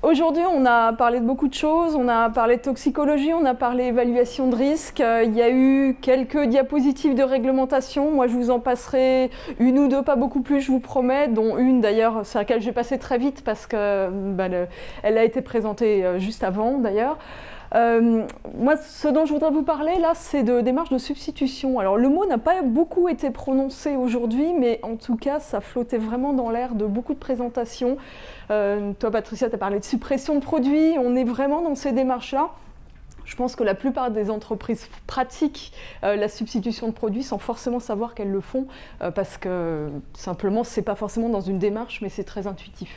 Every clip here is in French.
Aujourd'hui, on a parlé de beaucoup de choses, on a parlé de toxicologie, on a parlé évaluation de risque, il y a eu quelques diapositives de réglementation, moi je vous en passerai une ou deux, pas beaucoup plus, je vous promets, dont une d'ailleurs, sur laquelle je vais passer très vite parce que elle a été présentée juste avant d'ailleurs. Moi, ce dont je voudrais vous parler là, c'est de démarche de substitution. Alors le mot n'a pas beaucoup été prononcé aujourd'hui, mais en tout cas, ça flottait vraiment dans l'air de beaucoup de présentations. Toi, Patricia, tu as parlé de suppression de produits, on est vraiment dans ces démarches-là. Je pense que la plupart des entreprises pratiquent la substitution de produits sans forcément savoir qu'elles le font, parce que simplement, ce n'est pas forcément dans une démarche, mais c'est très intuitif.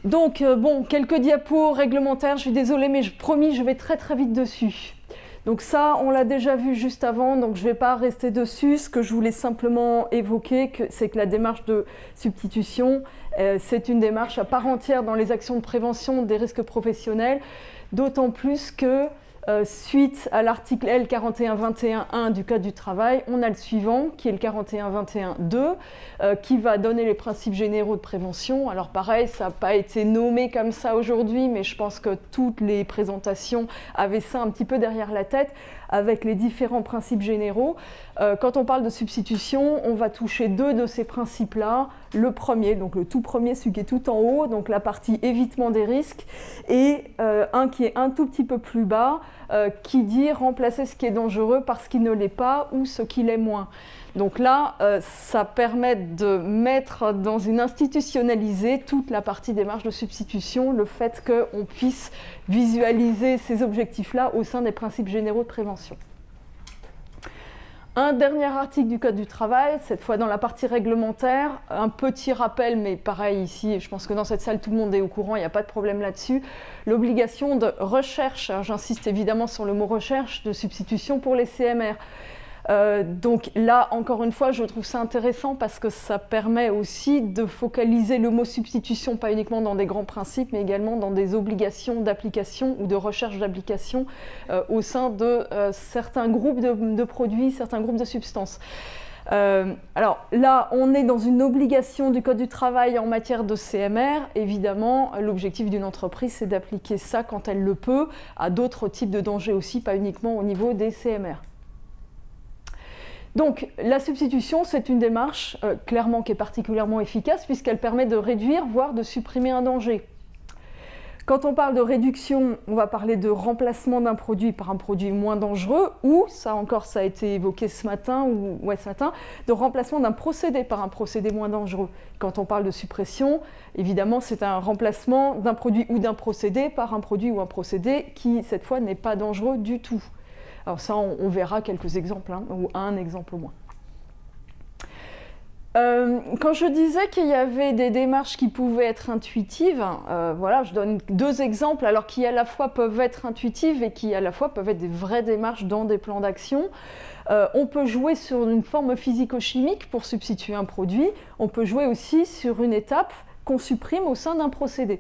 Donc, bon, quelques diapos réglementaires, je suis désolée, mais promis, je vais très très vite dessus. Donc ça, on l'a déjà vu juste avant, donc je ne vais pas rester dessus. Ce que je voulais simplement évoquer, c'est que la démarche de substitution, c'est une démarche à part entière dans les actions de prévention des risques professionnels, d'autant plus que suite à l'article L 4121.1 du Code du travail, on a le suivant, qui est le 4121.2, qui va donner les principes généraux de prévention. Alors pareil, ça n'a pas été nommé comme ça aujourd'hui, mais je pense que toutes les présentations avaient ça un petit peu derrière la tête, avec les différents principes généraux. Quand on parle de substitution, on va toucher deux de ces principes-là. Le premier, donc le tout premier, celui qui est tout en haut, donc la partie évitement des risques, et un qui est un tout petit peu plus bas, qui dit remplacer ce qui est dangereux par ce qui ne l'est pas ou ce qui l'est moins. Donc là, ça permet de mettre dans une institutionnalisée toute la partie démarche de substitution, le fait qu'on puisse visualiser ces objectifs-là au sein des principes généraux de prévention. Un dernier article du Code du travail, cette fois dans la partie réglementaire, un petit rappel, mais pareil ici, je pense que dans cette salle tout le monde est au courant, il n'y a pas de problème là-dessus, l'obligation de recherche, j'insiste évidemment sur le mot recherche, de substitution pour les CMR. Donc là, encore une fois, je trouve ça intéressant parce que ça permet aussi de focaliser le mot substitution, pas uniquement dans des grands principes, mais également dans des obligations d'application ou de recherche d'application au sein de certains groupes de produits, certains groupes de substances. Alors là, on est dans une obligation du Code du travail en matière de CMR. Évidemment, l'objectif d'une entreprise, c'est d'appliquer ça quand elle le peut à d'autres types de dangers aussi, pas uniquement au niveau des CMR. Donc la substitution, c'est une démarche clairement qui est particulièrement efficace puisqu'elle permet de réduire, voire de supprimer un danger. Quand on parle de réduction, on va parler de remplacement d'un produit par un produit moins dangereux ou, ça encore ça a été évoqué ce matin, de remplacement d'un procédé par un procédé moins dangereux. Quand on parle de suppression, évidemment c'est un remplacement d'un produit ou d'un procédé par un produit ou un procédé qui cette fois n'est pas dangereux du tout. Alors ça, on verra quelques exemples, hein, ou un exemple au moins. Quand je disais qu'il y avait des démarches qui pouvaient être intuitives, voilà, je donne deux exemples, alors qui à la fois peuvent être intuitives et qui à la fois peuvent être des vraies démarches dans des plans d'action. On peut jouer sur une forme physico-chimique pour substituer un produit. On peut jouer aussi sur une étape qu'on supprime au sein d'un procédé.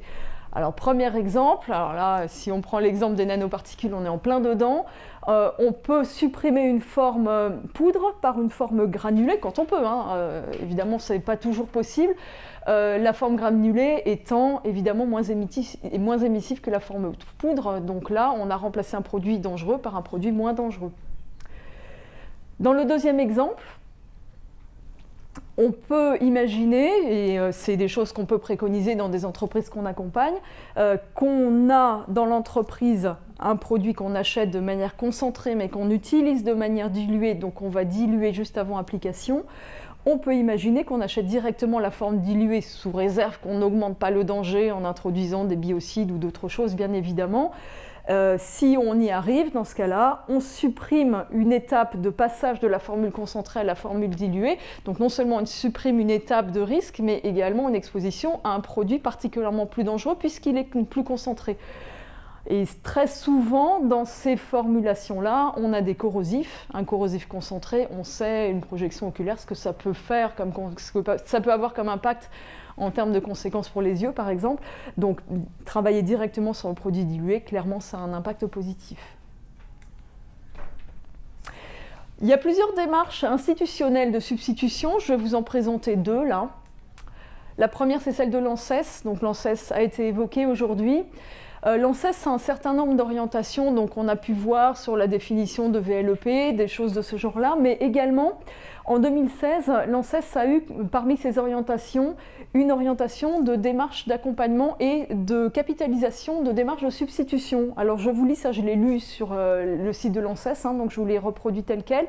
Alors, premier exemple, alors là, si on prend l'exemple des nanoparticules, on est en plein dedans. On peut supprimer une forme poudre par une forme granulée, quand on peut, hein. Évidemment, ce n'est pas toujours possible. La forme granulée étant évidemment moins émissif que la forme poudre. Donc là, on a remplacé un produit dangereux par un produit moins dangereux. Dans le deuxième exemple, on peut imaginer, et c'est des choses qu'on peut préconiser dans des entreprises qu'on accompagne, qu'on a dans l'entreprise un produit qu'on achète de manière concentrée mais qu'on utilise de manière diluée, donc on va diluer juste avant application. On peut imaginer qu'on achète directement la forme diluée sous réserve qu'on n'augmente pas le danger en introduisant des biocides ou d'autres choses, bien évidemment. Si on y arrive, dans ce cas-là, on supprime une étape de passage de la formule concentrée à la formule diluée. Donc non seulement on supprime une étape de risque, mais également une exposition à un produit particulièrement plus dangereux puisqu'il est plus concentré. Et très souvent, dans ces formulations-là, on a des corrosifs. Un corrosif concentré, on sait, une projection oculaire, ce que ça peut faire, ce que ça peut avoir comme impact en termes de conséquences pour les yeux, par exemple. Donc, travailler directement sur le produit dilué, clairement, ça a un impact positif. Il y a plusieurs démarches institutionnelles de substitution. Je vais vous en présenter deux, là. La première, c'est celle de l'ANSES. Donc l'ANSES a été évoquée aujourd'hui. L'ANSES a un certain nombre d'orientations, donc on a pu voir sur la définition de VLEP, des choses de ce genre-là, mais également, en 2016, l'ANSES a eu, parmi ses orientations, une orientation de démarche d'accompagnement et de capitalisation de démarche de substitution. Alors je vous lis ça, je l'ai lu sur le site de l'ANSES, donc je vous l'ai reproduit tel quel.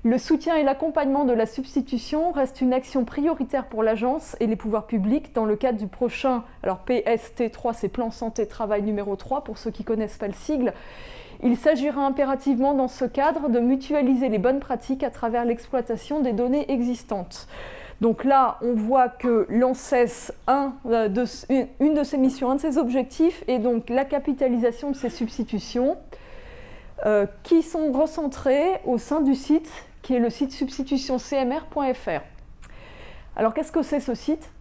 Le soutien et l'accompagnement de la substitution reste une action prioritaire pour l'agence et les pouvoirs publics dans le cadre du prochain, alors PST3, c'est Plan Santé Travail numéro 3, pour ceux qui ne connaissent pas le sigle. Il s'agira impérativement dans ce cadre de mutualiser les bonnes pratiques à travers l'exploitation des données existantes. Donc là, on voit que l'ANSES, une de ses missions, un de ses objectifs est donc la capitalisation de ces substitutions qui sont recentrées au sein du site qui est le site substitutioncmr.fr. Alors qu'est-ce que c'est ce site?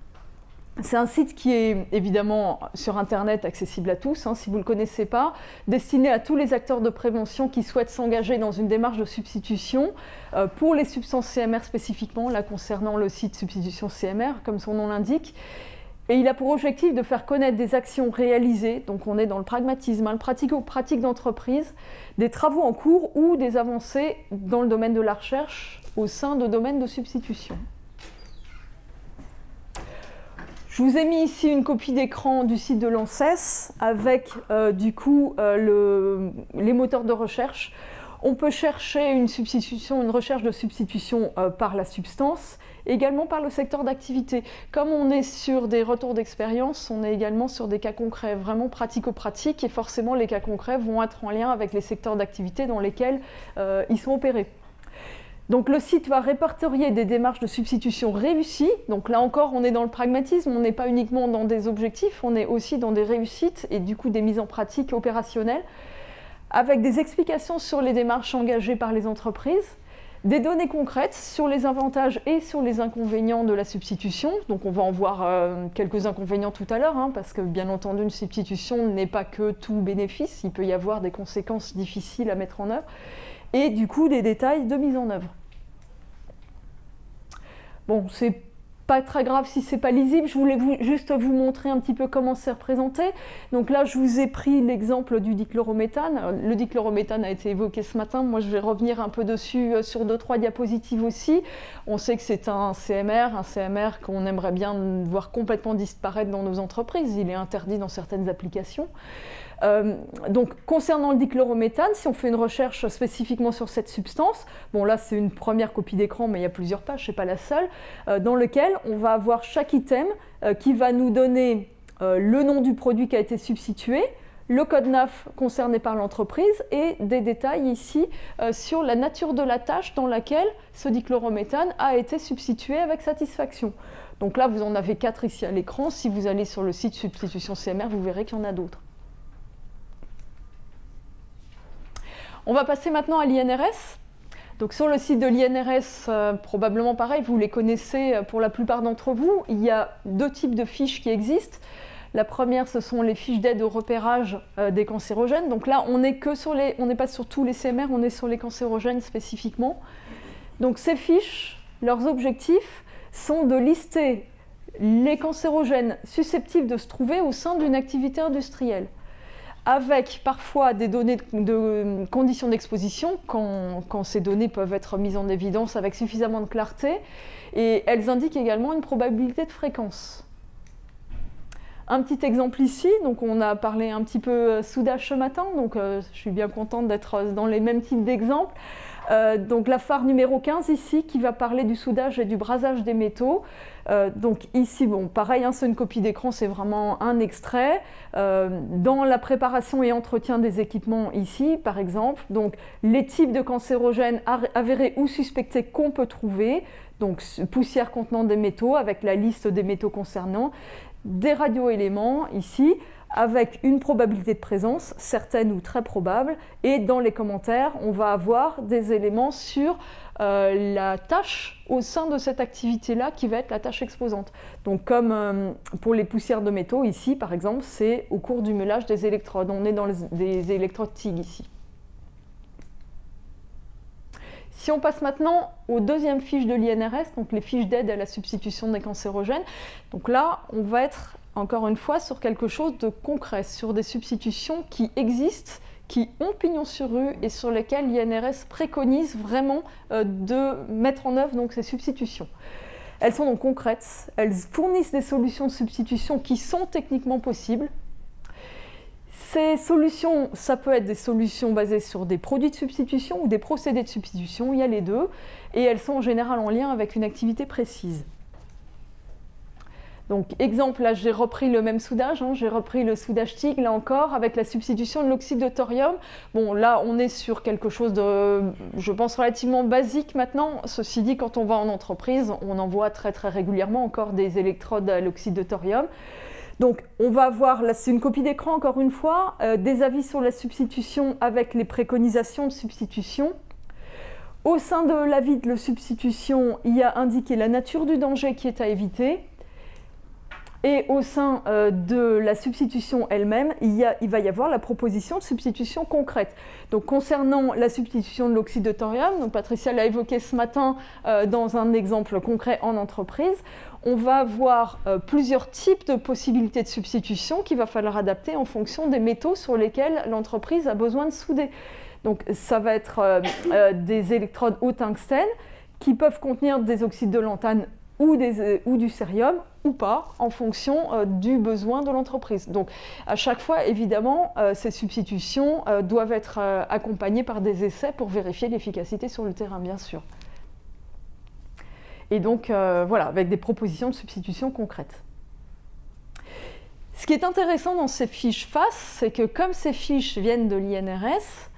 C'est un site qui est évidemment sur Internet accessible à tous, si vous ne le connaissez pas, destiné à tous les acteurs de prévention qui souhaitent s'engager dans une démarche de substitution pour les substances CMR spécifiquement, là concernant le site Substitution CMR, comme son nom l'indique. Et il a pour objectif de faire connaître des actions réalisées, donc on est dans le pragmatisme, le pratico-pratique d'entreprise, des travaux en cours ou des avancées dans le domaine de la recherche au sein de domaines de substitution. Je vous ai mis ici une copie d'écran du site de l'ANSES avec du coup les moteurs de recherche. On peut chercher une recherche de substitution par la substance, également par le secteur d'activité. Comme on est sur des retours d'expérience, on est également sur des cas concrets, vraiment pratico-pratiques, et forcément les cas concrets vont être en lien avec les secteurs d'activité dans lesquels ils sont opérés. Donc le site va répertorier des démarches de substitution réussies. Donc là encore, on est dans le pragmatisme, on n'est pas uniquement dans des objectifs, on est aussi dans des réussites et du coup des mises en pratique opérationnelles, avec des explications sur les démarches engagées par les entreprises, des données concrètes sur les avantages et sur les inconvénients de la substitution. Donc on va en voir quelques inconvénients tout à l'heure, parce que bien entendu une substitution n'est pas que tout bénéfice, il peut y avoir des conséquences difficiles à mettre en œuvre, et du coup des détails de mise en œuvre. Bon, c'est pas très grave si c'est pas lisible, je voulais juste vous montrer un petit peu comment c'est représenté. Donc là, je vous ai pris l'exemple du dichlorométhane. Le dichlorométhane a été évoqué ce matin, moi je vais revenir un peu dessus sur 2-3 diapositives aussi. On sait que c'est un CMR qu'on aimerait bien voir complètement disparaître dans nos entreprises, il est interdit dans certaines applications. Donc concernant le dichlorométhane, si on fait une recherche spécifiquement sur cette substance, bon là c'est une première copie d'écran mais il y a plusieurs pages, c'est pas la seule, dans lequel on va avoir chaque item qui va nous donner le nom du produit qui a été substitué, le code NAF concerné par l'entreprise et des détails ici sur la nature de la tâche dans laquelle ce dichlorométhane a été substitué avec satisfaction. Donc là vous en avez 4 ici à l'écran, si vous allez sur le site Substitution CMR vous verrez qu'il y en a d'autres. On va passer maintenant à l'INRS. Donc sur le site de l'INRS, probablement pareil, vous les connaissez pour la plupart d'entre vous. Il y a 2 types de fiches qui existent. La première, ce sont les fiches d'aide au repérage des cancérogènes. Donc là, on n'est pas sur tous les CMR, on est sur les cancérogènes spécifiquement. Donc ces fiches, leurs objectifs sont de lister les cancérogènes susceptibles de se trouver au sein d'une activité industrielle, avec parfois des données de conditions d'exposition, quand ces données peuvent être mises en évidence avec suffisamment de clarté, et elles indiquent également une probabilité de fréquence. Un petit exemple ici, donc on a parlé un petit peu soudage ce matin, donc je suis bien contente d'être dans les mêmes types d'exemples. Donc la phare numéro 15 ici qui va parler du soudage et du brasage des métaux. Donc ici, bon, pareil, c'est une copie d'écran, c'est vraiment un extrait. Dans la préparation et entretien des équipements ici, par exemple, donc les types de cancérogènes avérés ou suspectés qu'on peut trouver, donc poussière contenant des métaux avec la liste des métaux concernants, des radioéléments ici, avec une probabilité de présence, certaine ou très probable, et dans les commentaires, on va avoir des éléments sur la tâche au sein de cette activité-là qui va être la tâche exposante. Donc comme pour les poussières de métaux, ici par exemple, c'est au cours du meulage des électrodes, on est dans des électrodes TIG ici. Si on passe maintenant aux deuxièmes fiches de l'INRS, donc les fiches d'aide à la substitution des cancérogènes, donc là, on va être encore une fois sur quelque chose de concret, sur des substitutions qui existent, qui ont pignon sur rue et sur lesquelles l'INRS préconise vraiment de mettre en œuvre donc, ces substitutions. Elles sont donc concrètes, elles fournissent des solutions de substitution qui sont techniquement possibles. Ces solutions, ça peut être des solutions basées sur des produits de substitution ou des procédés de substitution, il y a les deux, et elles sont en général en lien avec une activité précise. Donc, exemple, là j'ai repris le même soudage, j'ai repris le soudage TIG, là encore, avec la substitution de l'oxyde de thorium. Bon, là on est sur quelque chose de, je pense, relativement basique maintenant. Ceci dit, quand on va en entreprise, on en voit très régulièrement encore des électrodes à l'oxyde de thorium. Donc, on va avoir, là c'est une copie d'écran encore une fois, des avis sur la substitution avec les préconisations de substitution. Au sein de l'avis de la substitution, il y a indiqué la nature du danger qui est à éviter. Et au sein de la substitution elle-même, il va y avoir la proposition de substitution concrète. Donc concernant la substitution de l'oxyde de thorium, donc Patricia l'a évoqué ce matin dans un exemple concret en entreprise, on va avoir plusieurs types de possibilités de substitution qu'il va falloir adapter en fonction des métaux sur lesquels l'entreprise a besoin de souder. Donc ça va être des électrodes au tungstène qui peuvent contenir des oxydes de lantane ou du cérium ou pas, en fonction du besoin de l'entreprise. Donc à chaque fois, évidemment, ces substitutions doivent être accompagnées par des essais pour vérifier l'efficacité sur le terrain, bien sûr. Et donc, voilà, avec des propositions de substitution concrètes. Ce qui est intéressant dans ces fiches FAS, c'est que comme ces fiches viennent de l'INRS,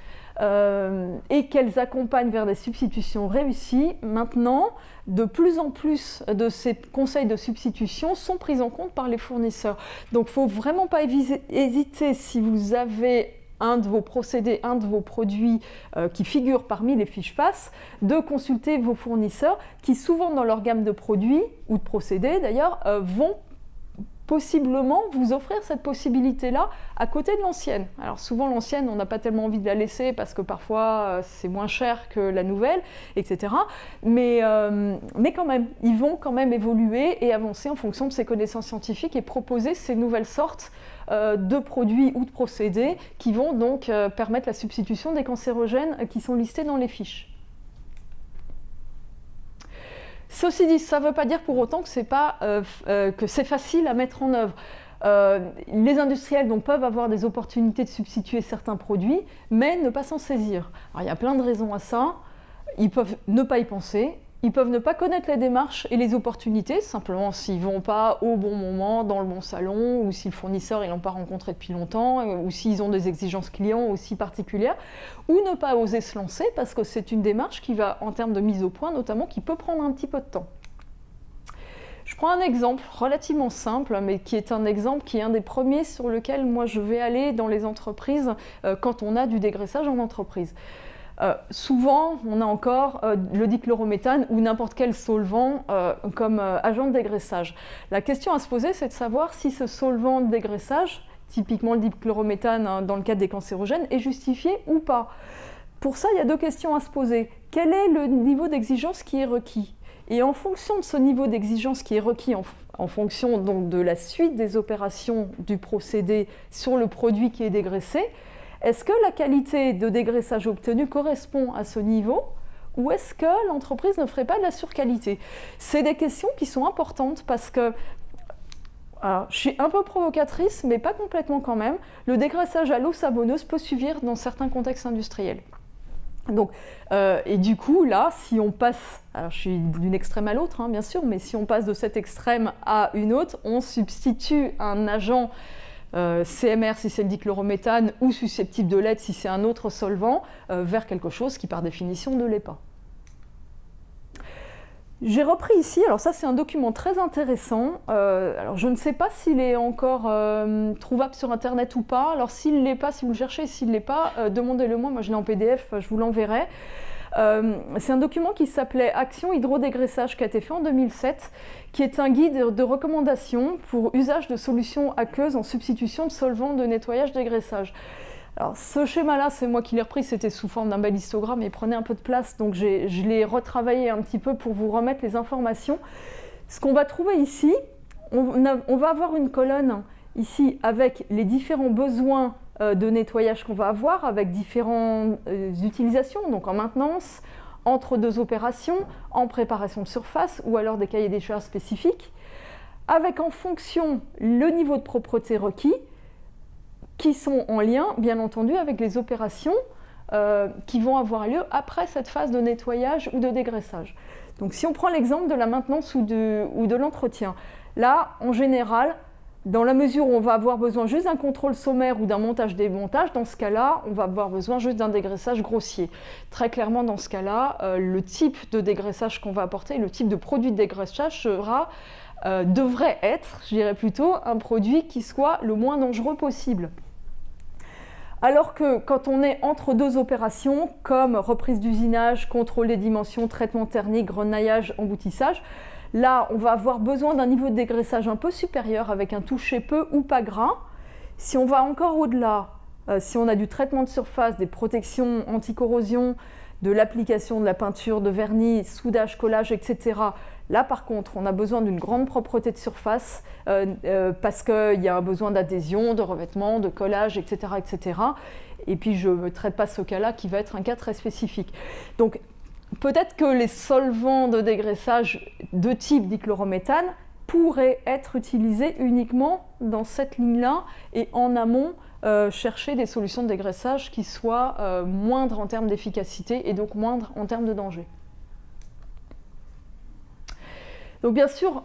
et qu'elles accompagnent vers des substitutions réussies, maintenant, de plus en plus de ces conseils de substitution sont pris en compte par les fournisseurs. Donc, il ne faut vraiment pas hésiter si vous avez un de vos procédés, un de vos produits qui figurent parmi les fiches FAS, de consulter vos fournisseurs qui, souvent dans leur gamme de produits, ou de procédés d'ailleurs, vont possiblement vous offrir cette possibilité-là à côté de l'ancienne. Alors souvent l'ancienne, on n'a pas tellement envie de la laisser parce que parfois c'est moins cher que la nouvelle, etc. Mais quand même, ils vont quand même évoluer et avancer en fonction de ces connaissances scientifiques et proposer ces nouvelles sortes de produits ou de procédés qui vont donc permettre la substitution des cancérogènes qui sont listés dans les fiches. Ceci dit, ça ne veut pas dire pour autant que c'est facile à mettre en œuvre. Les industriels donc, peuvent avoir des opportunités de substituer certains produits, mais ne pas s'en saisir. Alors, il y a plein de raisons à ça. Ils peuvent ne pas y penser. Ils peuvent ne pas connaître les démarches et les opportunités, simplement s'ils ne vont pas au bon moment, dans le bon salon, ou si le fournisseur ils l'ont pas rencontré depuis longtemps, ou s'ils ont des exigences clients aussi particulières, ou ne pas oser se lancer parce que c'est une démarche qui va, en termes de mise au point notamment, qui peut prendre un petit peu de temps. Je prends un exemple relativement simple, mais qui est un exemple qui est un des premiers sur lequel moi je vais aller dans les entreprises quand on a du dégraissage en entreprise. Souvent, on a encore le dichlorométhane ou n'importe quel solvant comme agent de dégraissage. La question à se poser, c'est de savoir si ce solvant de dégraissage, typiquement le dichlorométhane dans le cadre des cancérogènes, est justifié ou pas. Pour ça, il y a deux questions à se poser. Quel est le niveau d'exigence qui est requis ? Et en fonction de ce niveau d'exigence qui est requis, en fonction donc de la suite des opérations du procédé sur le produit qui est dégraissé, est-ce que la qualité de dégraissage obtenue correspond à ce niveau ou est-ce que l'entreprise ne ferait pas de la surqualité? C'est des questions qui sont importantes parce que, alors, je suis un peu provocatrice, mais pas complètement quand même, le dégraissage à l'eau savonneuse peut suffire dans certains contextes industriels. Donc, et du coup, là, si on passe, alors je suis d'une extrême à l'autre, bien sûr, mais si on passe de cet extrême à une autre, on substitue un agent CMR si c'est le dichlorométhane ou susceptible de l'être si c'est un autre solvant vers quelque chose qui par définition ne l'est pas. J'ai repris ici, alors ça c'est un document très intéressant, alors je ne sais pas s'il est encore trouvable sur internet ou pas, alors s'il ne l'est pas, si vous le cherchez, s'il ne l'est pas, demandez-le moi je l'ai en PDF, je vous l'enverrai. C'est un document qui s'appelait Action hydrodégraissage qui a été fait en 2007, qui est un guide de recommandation pour usage de solutions aqueuses en substitution de solvants de nettoyage dégraissage. Alors ce schéma-là, c'est moi qui l'ai repris, c'était sous forme d'un bel histogramme et il prenait un peu de place, donc je l'ai retravaillé un petit peu pour vous remettre les informations. Ce qu'on va trouver ici, on va avoir une colonne ici avec les différents besoins de nettoyage qu'on va avoir, avec différentes utilisations, donc en maintenance, entre deux opérations, en préparation de surface ou alors des cahiers des charges spécifiques, avec en fonction le niveau de propreté requis, qui sont en lien, bien entendu, avec les opérations qui vont avoir lieu après cette phase de nettoyage ou de dégraissage. Donc si on prend l'exemple de la maintenance ou de l'entretien, là, en général, dans la mesure où on va avoir besoin juste d'un contrôle sommaire ou d'un montage-démontage, dans ce cas-là, on va avoir besoin juste d'un dégraissage grossier. Très clairement, dans ce cas-là, le type de dégraissage qu'on va apporter, le type de produit de dégraissage devrait être, je dirais plutôt, un produit qui soit le moins dangereux possible. Alors que quand on est entre deux opérations, comme reprise d'usinage, contrôle des dimensions, traitement thermique, grenaillage, emboutissage, là, on va avoir besoin d'un niveau de dégraissage un peu supérieur avec un toucher peu ou pas gras. Si on va encore au-delà, si on a du traitement de surface, des protections anti-corrosion, de l'application de la peinture, de vernis, soudage, collage, etc. Là, par contre, on a besoin d'une grande propreté de surface parce qu'il y a un besoin d'adhésion, de revêtement, de collage, etc., etc. Et puis, je ne traite pas ce cas-là qui va être un cas très spécifique. Donc, peut-être que les solvants de dégraissage de type dichlorométhane pourraient être utilisés uniquement dans cette ligne-là et en amont, chercher des solutions de dégraissage qui soient moindres en termes d'efficacité et donc moindres en termes de danger. Donc bien sûr,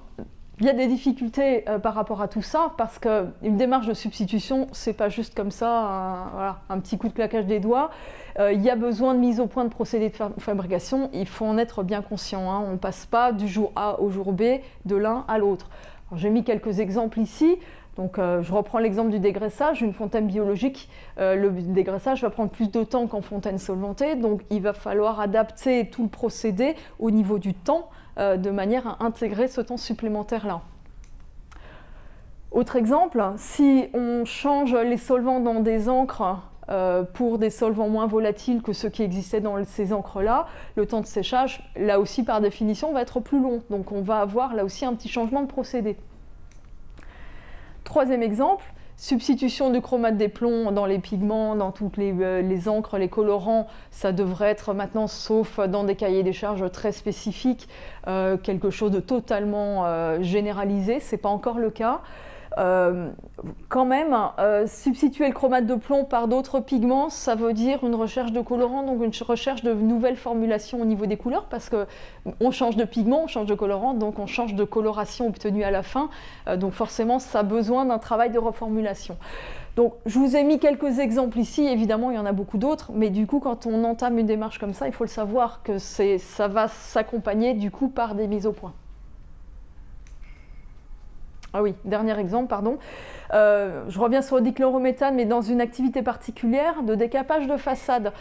il y a des difficultés par rapport à tout ça, parce qu'une démarche de substitution, c'est pas juste comme ça, voilà, un petit coup de claquage des doigts. Il y a besoin de mise au point de procédés de fabrication, il faut en être bien conscient, hein. On ne passe pas du jour A au jour B, de l'un à l'autre. J'ai mis quelques exemples ici. Donc, je reprends l'exemple du dégraissage. Une fontaine biologique, le dégraissage va prendre plus de temps qu'en fontaine solvantée, donc il va falloir adapter tout le procédé au niveau du temps, de manière à intégrer ce temps supplémentaire-là. Autre exemple, si on change les solvants dans des encres pour des solvants moins volatiles que ceux qui existaient dans ces encres-là, le temps de séchage, là aussi par définition, va être plus long. Donc on va avoir là aussi un petit changement de procédé. Troisième exemple, substitution du chromate des plombs dans les pigments, dans toutes les encres, les colorants, ça devrait être maintenant, sauf dans des cahiers des charges très spécifiques, quelque chose de totalement généralisé, ce n'est pas encore le cas. Quand même, substituer le chromate de plomb par d'autres pigments, ça veut dire une recherche de colorant, donc une recherche de nouvelles formulations au niveau des couleurs, parce qu'on change de pigment, on change de colorant, donc on change de coloration obtenue à la fin, donc forcément ça a besoin d'un travail de reformulation. Donc je vous ai mis quelques exemples ici, évidemment il y en a beaucoup d'autres, mais du coup quand on entame une démarche comme ça, il faut le savoir que ça va s'accompagner du coup par des mises au point. Ah oui, dernier exemple, pardon. Je reviens sur le dichlorométhane, mais dans une activité particulière de décapage de façade.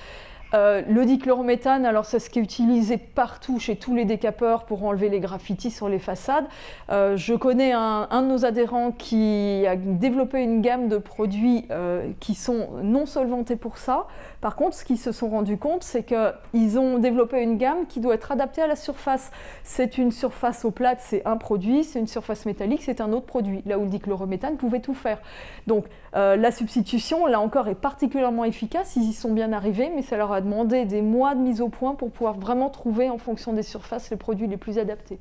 Le dichlorométhane, alors c'est ce qui est utilisé partout chez tous les décapeurs pour enlever les graffitis sur les façades. Je connais un de nos adhérents qui a développé une gamme de produits qui sont non solvantés pour ça. Par contre, ce qu'ils se sont rendus compte, c'est qu'ils ont développé une gamme qui doit être adaptée à la surface. C'est une surface au plate, c'est un produit, c'est une surface métallique, c'est un autre produit, là où le dichlorométhane pouvait tout faire. Donc la substitution, là encore, est particulièrement efficace, ils y sont bien arrivés, mais ça leur a demandé des mois de mise au point pour pouvoir vraiment trouver, en fonction des surfaces, les produits les plus adaptés.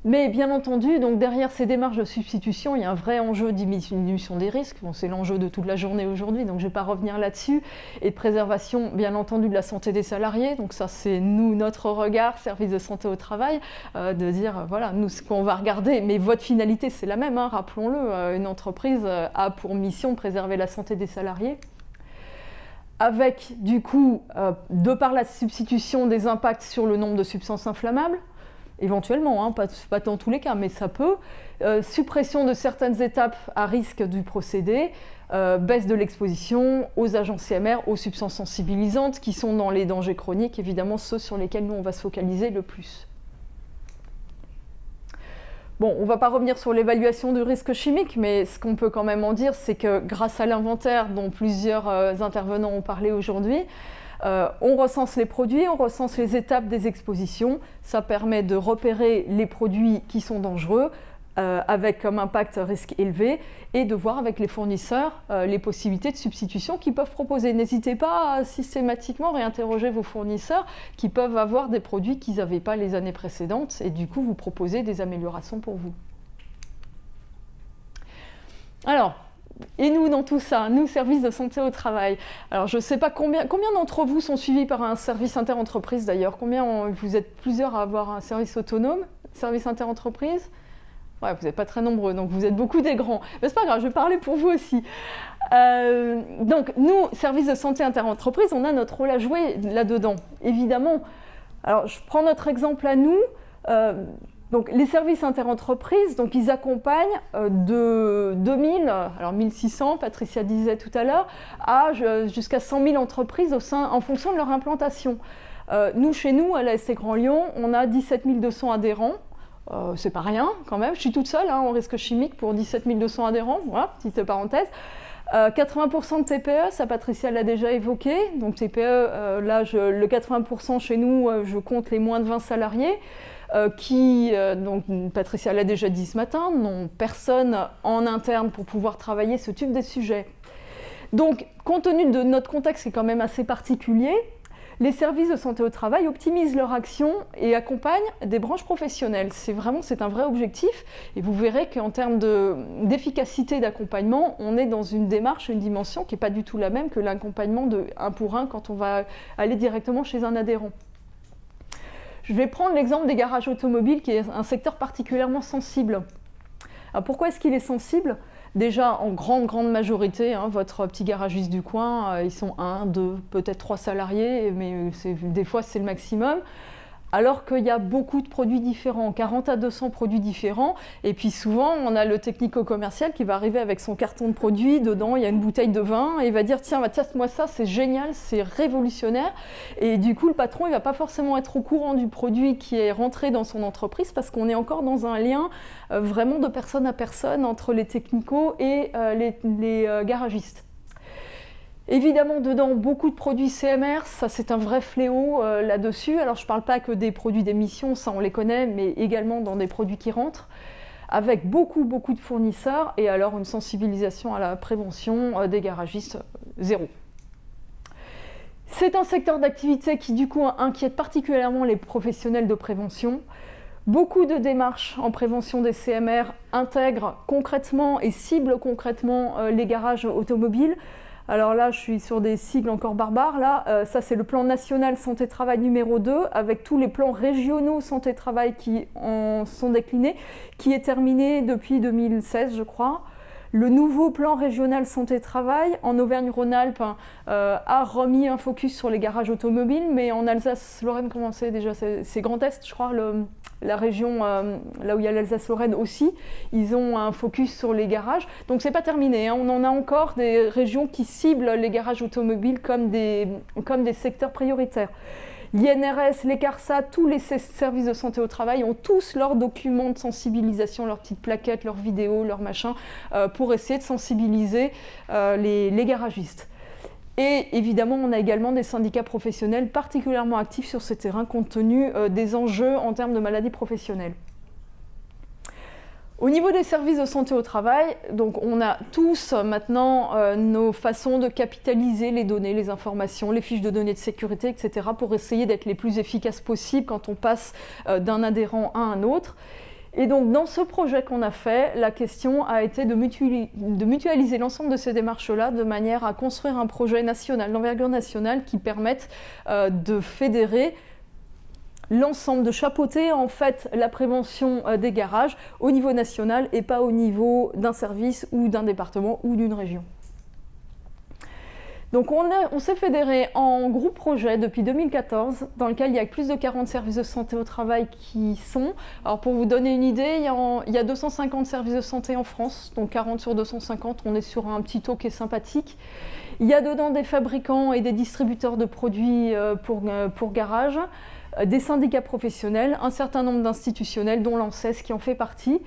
Mais bien entendu, donc derrière ces démarches de substitution, il y a un vrai enjeu de diminution des risques. Bon, c'est l'enjeu de toute la journée aujourd'hui, donc je ne vais pas revenir là-dessus. Et de préservation, bien entendu, de la santé des salariés. Donc ça, c'est nous, notre regard, service de santé au travail, de dire, voilà, nous, ce qu'on va regarder, mais votre finalité, c'est la même, hein, rappelons-le. Une entreprise a pour mission de préserver la santé des salariés. Avec, du coup, de par la substitution, des impacts sur le nombre de substances inflammables, éventuellement, hein, pas dans tous les cas, mais ça peut. Suppression de certaines étapes à risque du procédé, baisse de l'exposition aux agents CMR, aux substances sensibilisantes qui sont dans les dangers chroniques, évidemment ceux sur lesquels nous on va se focaliser le plus. Bon, on ne va pas revenir sur l'évaluation du risque chimique, mais ce qu'on peut quand même en dire, c'est que grâce à l'inventaire dont plusieurs intervenants ont parlé aujourd'hui, on recense les produits, on recense les étapes des expositions. Ça permet de repérer les produits qui sont dangereux, avec comme impact risque élevé, et de voir avec les fournisseurs les possibilités de substitution qu'ils peuvent proposer. N'hésitez pas à systématiquement réinterroger vos fournisseurs qui peuvent avoir des produits qu'ils n'avaient pas les années précédentes et du coup vous proposer des améliorations pour vous. Alors, et nous dans tout ça, nous services de santé au travail. Alors je ne sais pas combien d'entre vous sont suivis par un service interentreprise d'ailleurs. Vous êtes plusieurs à avoir un service autonome, service interentreprise? Ouais, vous n'êtes pas très nombreux, donc vous êtes beaucoup des grands. Mais c'est pas grave, je vais parler pour vous aussi. Donc, nous, service de santé interentreprise, on a notre rôle à jouer là-dedans, évidemment. Alors, je prends notre exemple à nous. Donc, les services interentreprise, donc ils accompagnent de 2000, alors 1600, Patricia disait tout à l'heure, à jusqu'à 100 000 entreprises en fonction de leur implantation. Nous, chez nous, à l'AST Grand Lyon, on a 17 200 adhérents. C'est pas rien quand même, je suis toute seule en risque chimique pour 17 200 adhérents, voilà, petite parenthèse. 80% de TPE, ça Patricia l'a déjà évoqué, donc TPE, là le 80% chez nous, je compte les moins de 20 salariés, donc Patricia l'a déjà dit ce matin, n'ont personne en interne pour pouvoir travailler ce type de sujet. Donc compte tenu de notre contexte qui est quand même assez particulier, les services de santé au travail optimisent leur action et accompagnent des branches professionnelles. C'est un vrai objectif et vous verrez qu'en termes d'efficacité d'accompagnement, on est dans une démarche, une dimension qui n'est pas du tout la même que l'accompagnement de 1 pour 1 quand on va aller directement chez un adhérent. Je vais prendre l'exemple des garages automobiles qui est un secteur particulièrement sensible. Alors pourquoi est-ce qu'il est sensible ? Déjà, en grande majorité, votre petit garagiste du coin, ils sont 1, 2, peut-être 3 salariés, mais des fois c'est le maximum. Alors qu'il y a beaucoup de produits différents, 40 à 200 produits différents, et puis souvent on a le technico-commercial qui va arriver avec son carton de produits, dedans il y a une bouteille de vin, et il va dire tiens, teste-moi ça, c'est génial, c'est révolutionnaire, et du coup le patron il va pas forcément être au courant du produit qui est rentré dans son entreprise parce qu'on est encore dans un lien vraiment de personne à personne entre les technicos et les garagistes. Évidemment, dedans, beaucoup de produits CMR, ça c'est un vrai fléau là-dessus. Alors je ne parle pas que des produits d'émission, ça on les connaît, mais également dans des produits qui rentrent, avec beaucoup de fournisseurs, et alors une sensibilisation à la prévention des garagistes, zéro. C'est un secteur d'activité qui du coup inquiète particulièrement les professionnels de prévention. Beaucoup de démarches en prévention des CMR intègrent concrètement et ciblent concrètement les garages automobiles. Alors là, je suis sur des sigles encore barbares. Là, ça c'est le plan national santé-travail numéro 2, avec tous les plans régionaux santé-travail qui en sont déclinés, qui est terminé depuis 2016, je crois. Le nouveau plan régional santé-travail en Auvergne-Rhône-Alpes a remis un focus sur les garages automobiles, mais en Alsace-Lorraine, comment c'est déjà? C'est Grand Est, je crois, la région là où il y a l'Alsace-Lorraine aussi, ils ont un focus sur les garages. Donc c'est pas terminé, on en a encore des régions qui ciblent les garages automobiles comme des secteurs prioritaires. L'INRS, les CARSAT, tous les services de santé au travail ont tous leurs documents de sensibilisation, leurs petites plaquettes, leurs vidéos, leurs machins, pour essayer de sensibiliser les garagistes. Et évidemment, on a également des syndicats professionnels particulièrement actifs sur ce terrain compte tenu des enjeux en termes de maladies professionnelles. Au niveau des services de santé au travail, donc on a tous maintenant nos façons de capitaliser les données, les informations, les fiches de données de sécurité, etc. pour essayer d'être les plus efficaces possibles quand on passe d'un adhérent à un autre. Et donc dans ce projet qu'on a fait, la question a été de mutualiser l'ensemble de ces démarches-là de manière à construire un projet national, d'envergure nationale qui permette de fédérer l'ensemble, de chapeauter en fait la prévention des garages au niveau national et pas au niveau d'un service ou d'un département ou d'une région. Donc on s'est fédéré en groupe projet depuis 2014 dans lequel il y a plus de 40 services de santé au travail qui sont. Alors pour vous donner une idée, il y a 250 services de santé en France, donc 40 sur 250, on est sur un petit taux qui est sympathique. Il y a dedans des fabricants et des distributeurs de produits pour garage. des syndicats professionnels, un certain nombre d'institutionnels, dont l'ANSES qui en fait partie.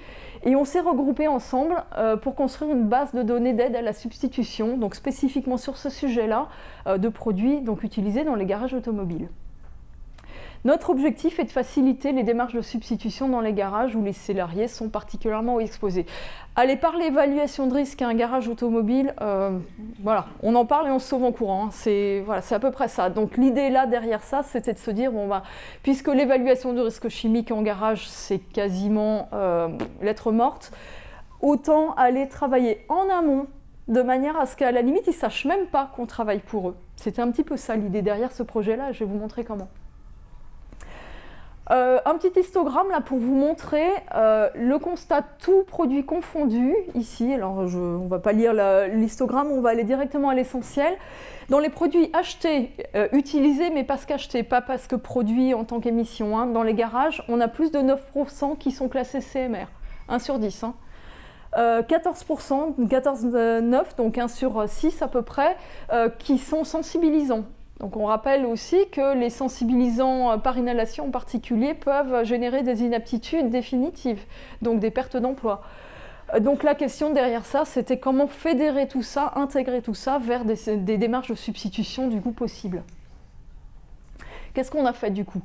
Et on s'est regroupés ensemble pour construire une base de données d'aide à la substitution, donc spécifiquement sur ce sujet-là, de produits donc, utilisés dans les garages automobiles. Notre objectif est de faciliter les démarches de substitution dans les garages où les salariés sont particulièrement exposés. Allez, par l'évaluation de risque à un garage automobile, voilà, on en parle et on se sauve en courant. Hein. C'est à peu près ça. Donc l'idée là derrière ça, c'était de se dire, bon, bah, puisque l'évaluation de risque chimique en garage, c'est quasiment lettre morte, autant aller travailler en amont de manière à ce qu'à la limite, ils ne sachent même pas qu'on travaille pour eux. C'était un petit peu ça l'idée derrière ce projet-là, je vais vous montrer comment. Un petit histogramme là pour vous montrer le constat tout produit confondu ici. Alors on ne va pas lire l'histogramme, on va aller directement à l'essentiel. Dans les produits achetés, utilisés mais parce qu'achetés, pas parce que produits en tant qu'émission, hein, dans les garages, on a plus de 9% qui sont classés CMR, 1 sur 10. Hein. 14%, 14,9, donc 1 sur 6 à peu près, qui sont sensibilisants. Donc on rappelle aussi que les sensibilisants par inhalation en particulier peuvent générer des inaptitudes définitives, donc des pertes d'emploi. Donc la question derrière ça, c'était comment fédérer tout ça, intégrer tout ça vers des démarches de substitution du coup possible. Qu'est-ce qu'on a fait du coup ?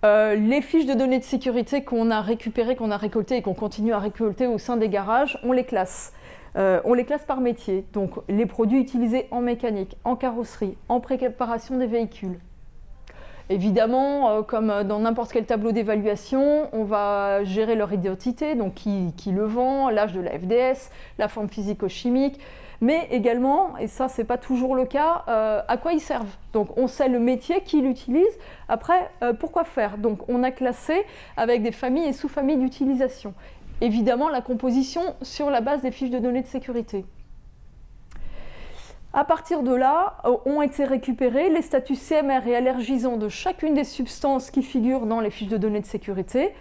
Les fiches de données de sécurité qu'on a récupérées, qu'on a récoltées et qu'on continue à récolter au sein des garages, on les classe. On les classe par métier, donc les produits utilisés en mécanique, en carrosserie, en préparation des véhicules. Évidemment, comme dans n'importe quel tableau d'évaluation, on va gérer leur identité, donc qui le vend, l'âge de la FDS, la forme physico-chimique, mais également, et ça c'est pas toujours le cas, à quoi ils servent. Donc on sait le métier, qui l'utilise, après pourquoi faire. Donc on a classé avec des familles et sous-familles d'utilisation. Évidemment, la composition sur la base des fiches de données de sécurité. À partir de là, ont été récupérés les statuts CMR et allergisants de chacune des substances qui figurent dans les fiches de données de sécurité,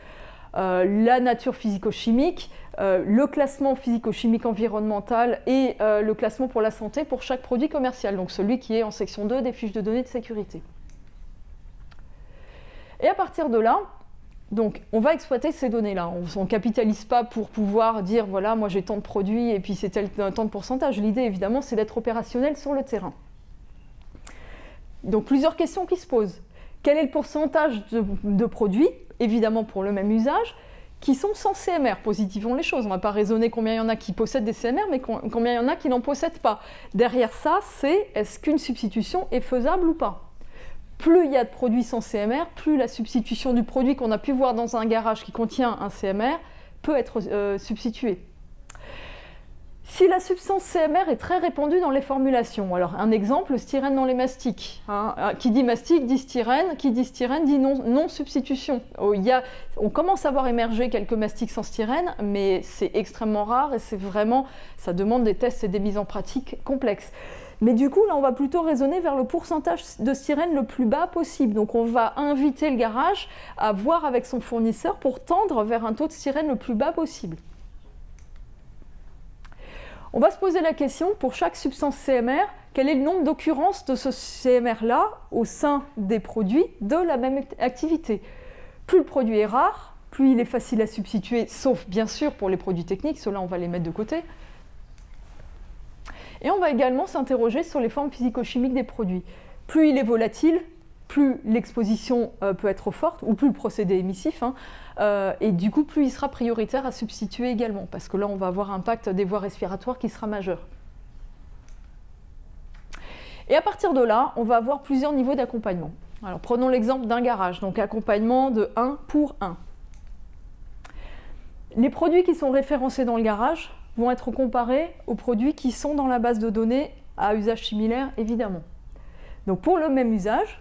la nature physico-chimique, le classement physico-chimique environnemental et le classement pour la santé pour chaque produit commercial, donc celui qui est en section 2 des fiches de données de sécurité. Et à partir de là, donc, on va exploiter ces données-là. On ne capitalise pas pour pouvoir dire, voilà, moi j'ai tant de produits et puis c'est tant de pourcentage. L'idée, évidemment, c'est d'être opérationnel sur le terrain. Donc, plusieurs questions qui se posent. Quel est le pourcentage de produits, évidemment pour le même usage, qui sont sans CMR? Positivons les choses. On ne va pas raisonner combien il y en a qui possèdent des CMR, mais combien il y en a qui n'en possèdent pas. Derrière ça, c'est est-ce qu'une substitution est faisable ou pas? Plus il y a de produits sans CMR, plus la substitution du produit qu'on a pu voir dans un garage qui contient un CMR peut être substituée. Si la substance CMR est très répandue dans les formulations, alors un exemple, le styrène dans les mastiques. Hein, qui dit mastic dit styrène, qui dit styrène dit non-substitution. On commence à voir émerger quelques mastiques sans styrène, mais c'est extrêmement rare et ça demande des tests et des mises en pratique complexes. Mais du coup, là, on va plutôt raisonner vers le pourcentage de styrène le plus bas possible. Donc, on va inviter le garage à voir avec son fournisseur pour tendre vers un taux de styrène le plus bas possible. On va se poser la question, pour chaque substance CMR, quel est le nombre d'occurrences de ce CMR-là au sein des produits de la même activité. Plus le produit est rare, plus il est facile à substituer, sauf bien sûr pour les produits techniques, ceux-là on va les mettre de côté. Et on va également s'interroger sur les formes physico-chimiques des produits. Plus il est volatile, plus l'exposition peut être forte, ou plus le procédé est émissif, hein, et du coup plus il sera prioritaire à substituer également, parce que là on va avoir un impact des voies respiratoires qui sera majeur. Et à partir de là, on va avoir plusieurs niveaux d'accompagnement. Alors prenons l'exemple d'un garage, donc accompagnement de 1 pour 1. Les produits qui sont référencés dans le garage vont être comparés aux produits qui sont dans la base de données à usage similaire, évidemment. Donc pour le même usage,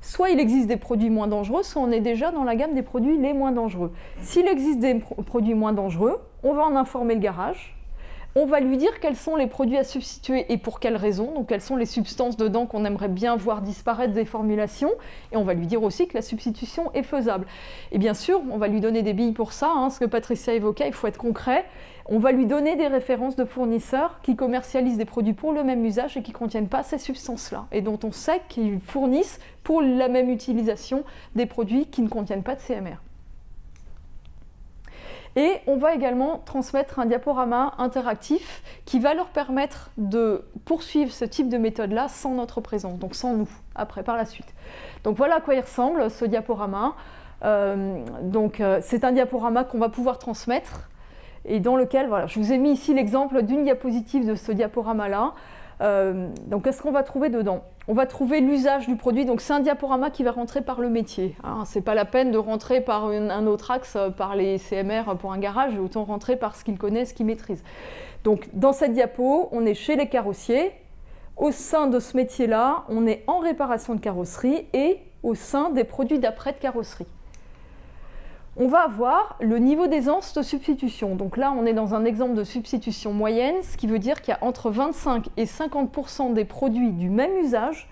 soit il existe des produits moins dangereux, soit on est déjà dans la gamme des produits les moins dangereux. S'il existe des produits moins dangereux, on va en informer le garage, On va lui dire quels sont les produits à substituer et pour quelles raisons, donc quelles sont les substances dedans qu'on aimerait bien voir disparaître des formulations, et on va lui dire aussi que la substitution est faisable. Et bien sûr, on va lui donner des billes pour ça, ce que Patricia évoquait, il faut être concret. On va lui donner des références de fournisseurs qui commercialisent des produits pour le même usage et qui ne contiennent pas ces substances-là, et dont on sait qu'ils fournissent pour la même utilisation des produits qui ne contiennent pas de CMR. Et on va également transmettre un diaporama interactif qui va leur permettre de poursuivre ce type de méthode-là sans notre présence, donc sans nous, après, par la suite. Donc voilà à quoi il ressemble, ce diaporama. C'est un diaporama qu'on va pouvoir transmettre et dans lequel, voilà, je vous ai mis ici l'exemple d'une diapositive de ce diaporama-là. Donc qu'est-ce qu'on va trouver dedans? On va trouver l'usage du produit, donc c'est un diaporama qui va rentrer par le métier. C'est pas la peine de rentrer par un autre axe, par les CMR pour un garage, autant rentrer par ce qu'ils connaissent, ce qu'ils maîtrisent. Donc dans cette diapo, on est chez les carrossiers. Au sein de ce métier-là, on est en réparation de carrosserie et au sein des produits d'après de carrosserie. On va avoir le niveau d'aisance de substitution. Donc là, on est dans un exemple de substitution moyenne, ce qui veut dire qu'il y a entre 25 et 50% des produits du même usage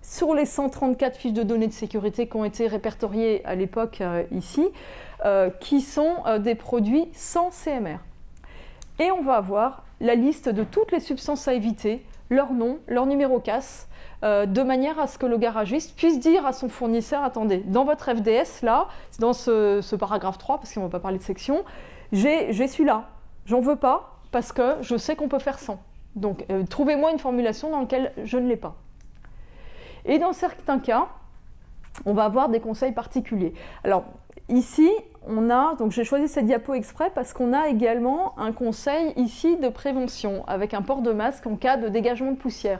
sur les 134 fiches de données de sécurité qui ont été répertoriées à l'époque ici, qui sont des produits sans CMR. Et on va avoir la liste de toutes les substances à éviter, leur nom, leur numéro CAS, de manière à ce que le garagiste puisse dire à son fournisseur, attendez, dans votre FDS, là, dans ce paragraphe 3, parce qu'on ne va pas parler de section, j'ai celui-là, j'en veux pas, parce que je sais qu'on peut faire sans. Donc, trouvez-moi une formulation dans laquelle je ne l'ai pas. Et dans certains cas, on va avoir des conseils particuliers. Alors, ici, donc j'ai choisi cette diapo exprès parce qu'on a également un conseil ici de prévention, avec un port de masque en cas de dégagement de poussière.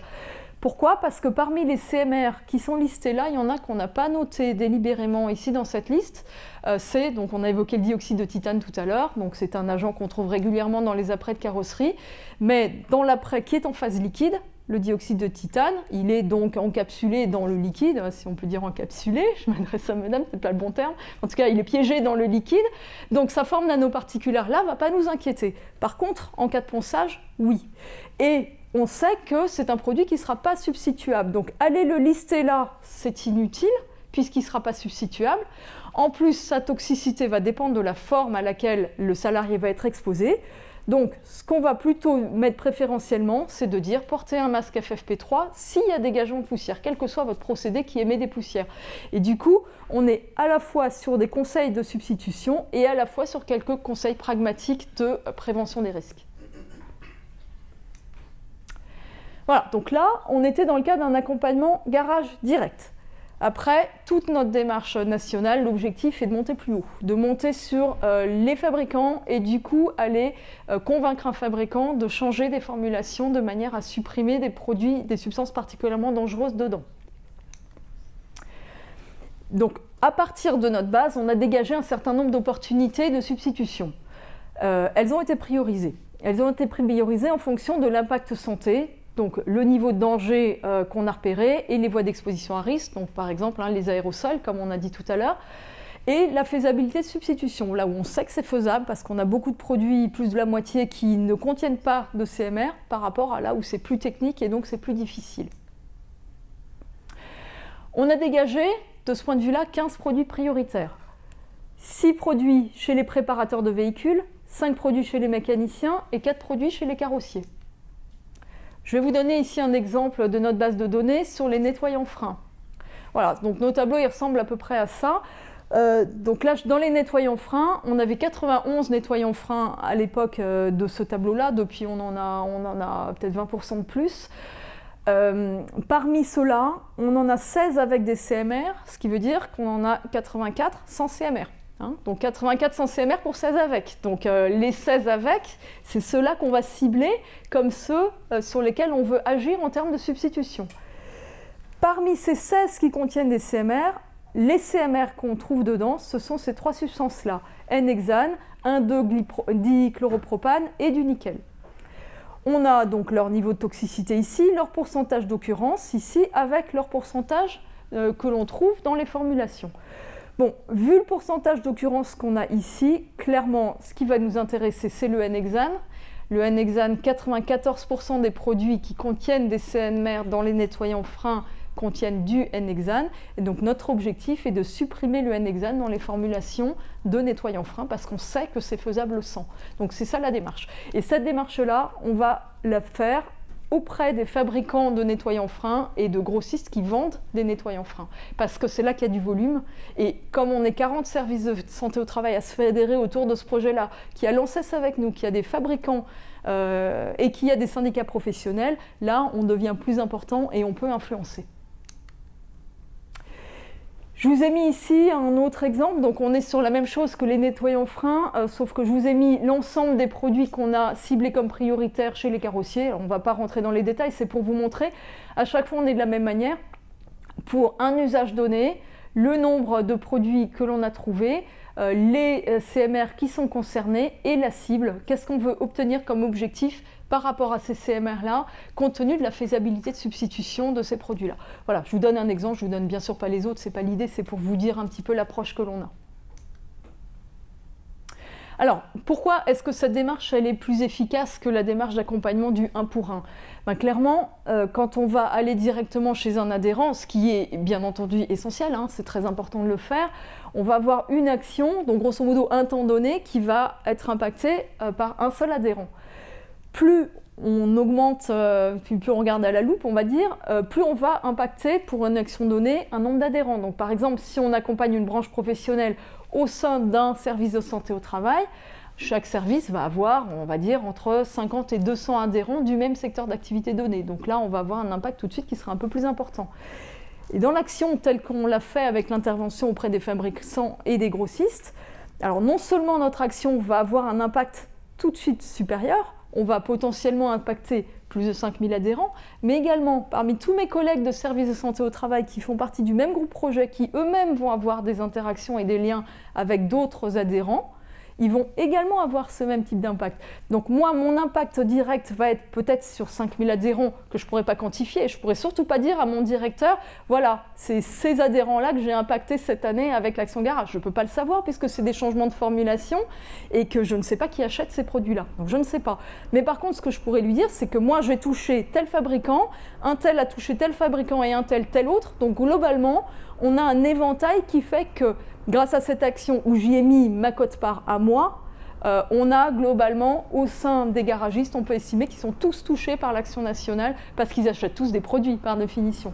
Pourquoi? Parce que parmi les CMR qui sont listés là, il y en a qu'on n'a pas noté délibérément ici dans cette liste. Donc on a évoqué le dioxyde de titane tout à l'heure, donc c'est un agent qu'on trouve régulièrement dans les apprêts de carrosserie, mais dans l'apprêt qui est en phase liquide, le dioxyde de titane, il est donc encapsulé dans le liquide, si on peut dire encapsulé, je m'adresse à madame, c'est pas le bon terme, en tout cas il est piégé dans le liquide, donc sa forme nanoparticulaire là ne va pas nous inquiéter. Par contre, en cas de ponçage, oui. Et on sait que c'est un produit qui ne sera pas substituable. Donc aller le lister là, c'est inutile, puisqu'il ne sera pas substituable. En plus, sa toxicité va dépendre de la forme à laquelle le salarié va être exposé. Donc, ce qu'on va plutôt mettre préférentiellement, c'est de dire portez un masque FFP3 s'il y a dégagement de poussière, quel que soit votre procédé qui émet des poussières. Et du coup, on est à la fois sur des conseils de substitution et à la fois sur quelques conseils pragmatiques de prévention des risques. Voilà, donc là, on était dans le cas d'un accompagnement garage direct. Après, toute notre démarche nationale, l'objectif est de monter plus haut, de monter sur les fabricants et du coup aller convaincre un fabricant de changer des formulations de manière à supprimer des produits, des substances particulièrement dangereuses dedans. Donc, à partir de notre base, on a dégagé un certain nombre d'opportunités de substitution. Elles ont été priorisées. Elles ont été priorisées en fonction de l'impact santé, donc le niveau de danger qu'on a repéré et les voies d'exposition à risque, donc par exemple les aérosols, comme on a dit tout à l'heure, et la faisabilité de substitution, là où on sait que c'est faisable parce qu'on a beaucoup de produits, plus de la moitié, qui ne contiennent pas de CMR par rapport à là où c'est plus technique et donc c'est plus difficile. On a dégagé, de ce point de vue-là, 15 produits prioritaires. 6 produits chez les préparateurs de véhicules, 5 produits chez les mécaniciens et 4 produits chez les carrossiers. Je vais vous donner ici un exemple de notre base de données sur les nettoyants freins. Voilà, donc nos tableaux ils ressemblent à peu près à ça. Donc là, dans les nettoyants freins, on avait 91 nettoyants freins à l'époque de ce tableau-là. Depuis, on en a peut-être 20% de plus. Parmi ceux-là, on en a 16 avec des CMR, ce qui veut dire qu'on en a 84 sans CMR. Donc 84 sans CMR pour 16 avec. Donc les 16 avec, c'est ceux-là qu'on va cibler comme ceux sur lesquels on veut agir en termes de substitution. Parmi ces 16 qui contiennent des CMR, les CMR qu'on trouve dedans, ce sont ces 3 substances-là, N-hexane, 1,2-dichloropropane et du nickel. On a donc leur niveau de toxicité ici, leur pourcentage d'occurrence ici, avec leur pourcentage que l'on trouve dans les formulations. Bon, vu le pourcentage d'occurrence qu'on a ici, clairement, ce qui va nous intéresser, c'est le N-hexane. Le N-hexane, 94% des produits qui contiennent des CNMR dans les nettoyants freins contiennent du N-hexane. Et donc notre objectif est de supprimer le N-hexane dans les formulations de nettoyants freins parce qu'on sait que c'est faisable sans. Donc c'est ça la démarche. Et cette démarche-là, on va la faire auprès des fabricants de nettoyants freins et de grossistes qui vendent des nettoyants freins. Parce que c'est là qu'il y a du volume. Et comme on est 40 services de santé au travail à se fédérer autour de ce projet-là, qui a l'ANSES avec nous, qui a des fabricants et qui a des syndicats professionnels, là, on devient plus important et on peut influencer. Je vous ai mis ici un autre exemple, donc on est sur la même chose que les nettoyants freins, sauf que je vous ai mis l'ensemble des produits qu'on a ciblés comme prioritaires chez les carrossiers. Alors, on ne va pas rentrer dans les détails, c'est pour vous montrer. À chaque fois, on est de la même manière. Pour un usage donné, le nombre de produits que l'on a trouvés, les CMR qui sont concernés et la cible. Qu'est-ce qu'on veut obtenir comme objectif par rapport à ces CMR-là, compte tenu de la faisabilité de substitution de ces produits-là. Voilà, je vous donne un exemple, je vous donne bien sûr pas les autres, c'est pas l'idée, c'est pour vous dire un petit peu l'approche que l'on a. Alors, pourquoi est-ce que cette démarche elle est plus efficace que la démarche d'accompagnement du 1 pour 1 ? Ben, clairement, quand on va aller directement chez un adhérent, ce qui est bien entendu essentiel, hein, c'est très important de le faire, on va avoir une action, donc grosso modo un temps donné, qui va être impacté par un seul adhérent. Plus on augmente, plus on regarde à la loupe, on va dire, plus on va impacter pour une action donnée un nombre d'adhérents. Donc par exemple, si on accompagne une branche professionnelle au sein d'un service de santé au travail, chaque service va avoir, on va dire, entre 50 et 200 adhérents du même secteur d'activité donné. Donc là, on va avoir un impact tout de suite qui sera un peu plus important. Et dans l'action telle qu'on l'a fait avec l'intervention auprès des fabricants et des grossistes, alors non seulement notre action va avoir un impact tout de suite supérieur, on va potentiellement impacter plus de 5000 adhérents, mais également parmi tous mes collègues de services de santé au travail qui font partie du même groupe projet, qui eux-mêmes vont avoir des interactions et des liens avec d'autres adhérents, ils vont également avoir ce même type d'impact. Donc moi, mon impact direct va être peut-être sur 5000 adhérents que je ne pourrais pas quantifier. Je ne pourrais surtout pas dire à mon directeur, voilà, c'est ces adhérents-là que j'ai impacté cette année avec l'Action Garage. Je ne peux pas le savoir puisque c'est des changements de formulation et que je ne sais pas qui achète ces produits-là. Donc je ne sais pas. Mais par contre, ce que je pourrais lui dire, c'est que moi, je vais toucher tel fabricant, un tel a touché tel fabricant et un tel autre. Donc globalement, on a un éventail qui fait que grâce à cette action où j'y ai mis ma quote-part à moi, on a globalement, au sein des garagistes, on peut estimer qu'ils sont tous touchés par l'action nationale parce qu'ils achètent tous des produits, par définition.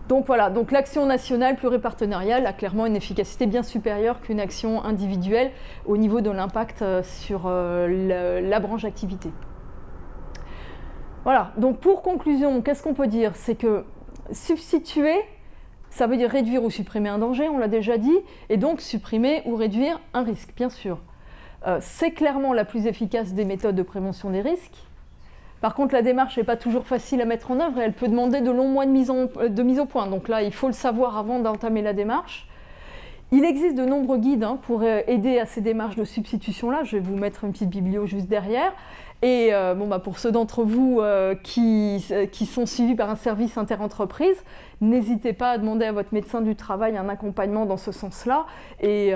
Donc voilà, donc l'action nationale pluripartenariale a clairement une efficacité bien supérieure qu'une action individuelle au niveau de l'impact sur la branche d'activité. Voilà, donc pour conclusion, qu'est-ce qu'on peut dire? C'est que substituer, ça veut dire réduire ou supprimer un danger, on l'a déjà dit, et donc supprimer ou réduire un risque, bien sûr. C'est clairement la plus efficace des méthodes de prévention des risques. Par contre, la démarche n'est pas toujours facile à mettre en œuvre et elle peut demander de longs mois de mise au point. Donc là, il faut le savoir avant d'entamer la démarche. Il existe de nombreux guides pour aider à ces démarches de substitution-là. Je vais vous mettre une petite biblio juste derrière. Et pour ceux d'entre vous qui sont suivis par un service interentreprise, n'hésitez pas à demander à votre médecin du travail un accompagnement dans ce sens-là et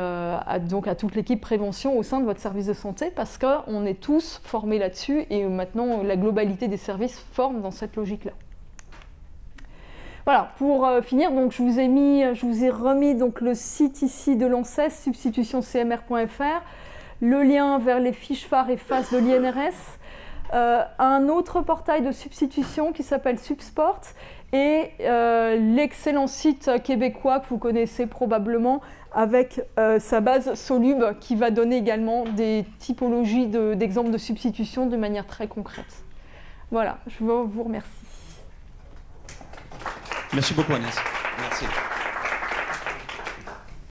donc à toute l'équipe prévention au sein de votre service de santé parce qu'on est tous formés là-dessus et maintenant la globalité des services forme dans cette logique-là. Voilà, pour finir, donc, je vous ai remis donc, le site ici de l'ANSES, substitutioncmr.fr, le lien vers les fiches phares et phases de l'INRS, un autre portail de substitution qui s'appelle Subsport et l'excellent site québécois que vous connaissez probablement avec sa base Solub qui va donner également des typologies d'exemples de substitution de manière très concrète. Voilà, je vous remercie. Merci beaucoup Agnès. Merci.